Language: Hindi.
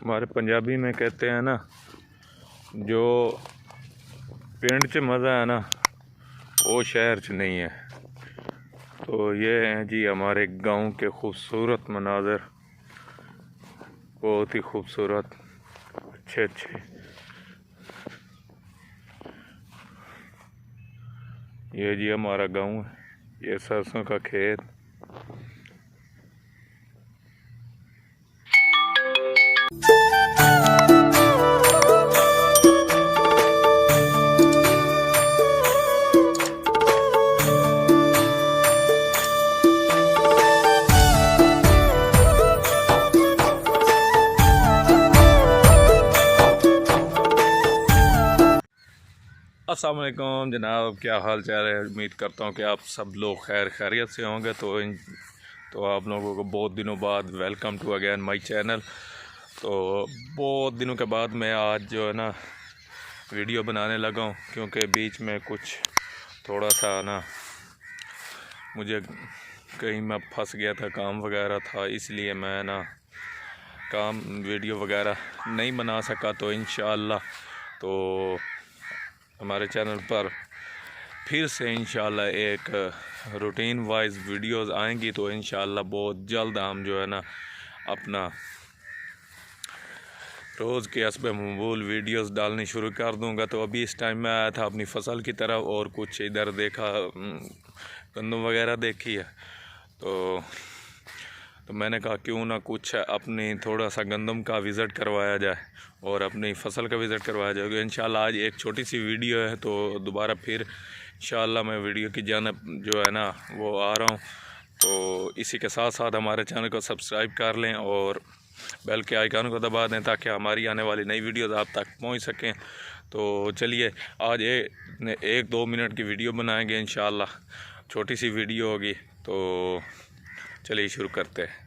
हमारे पंजाबी में कहते हैं ना, जो पिंड च मज़ा है ना वो शहर च नहीं है। तो ये हैं जी हमारे गांव के खूबसूरत मनाज़र, बहुत ही खूबसूरत, अच्छे। ये जी हमारा गांव है, ये सरसों का खेत। अस्सलाम वालेकुम जनाब, क्या हाल चाल है। उम्मीद करता हूँ कि आप सब लोग खैरियत से होंगे। तो आप लोगों को बहुत दिनों बाद welcome to again my channel. तो बहुत दिनों के बाद मैं आज जो है ना वीडियो बनाने लगा हूँ, क्योंकि बीच में कुछ थोड़ा सा ना मुझे कहीं मैं फंस गया था, काम वगैरह था, इसलिए मैं ना वीडियो वगैरह नहीं बना सका। तो इंशाअल्लाह तो हमारे चैनल पर फिर से इंशाअल्लाह एक रूटीन वाइज वीडियोस आएंगी। तो इंशाअल्लाह बहुत जल्द हम जो है ना अपना रोज़ के हस्बे मकबूल वीडियोस डालनी शुरू कर दूंगा। तो अभी इस टाइम में आया था अपनी फसल की तरफ और कुछ इधर देखा, गंदम वगैरह देखी है। तो मैंने कहा क्यों ना कुछ अपनी थोड़ा सा गंदम का विज़िट करवाया जाए और अपनी फसल का विज़िट करवाया जाए। इंशाल्लाह आज एक छोटी सी वीडियो है, तो दोबारा फिर इंशाल्लाह मैं वीडियो की जानब जो है ना वो आ रहा हूँ। तो इसी के साथ साथ हमारे चैनल को सब्सक्राइब कर लें और बेल के आइकन को दबा दें, ताकि हमारी आने वाली नई वीडियोज़ आप तक पहुँच सकें। तो चलिए आज 1-2 मिनट की वीडियो बनाएंगे इंशाल्लाह, छोटी सी वीडियो होगी। तो चलिए शुरू करते हैं।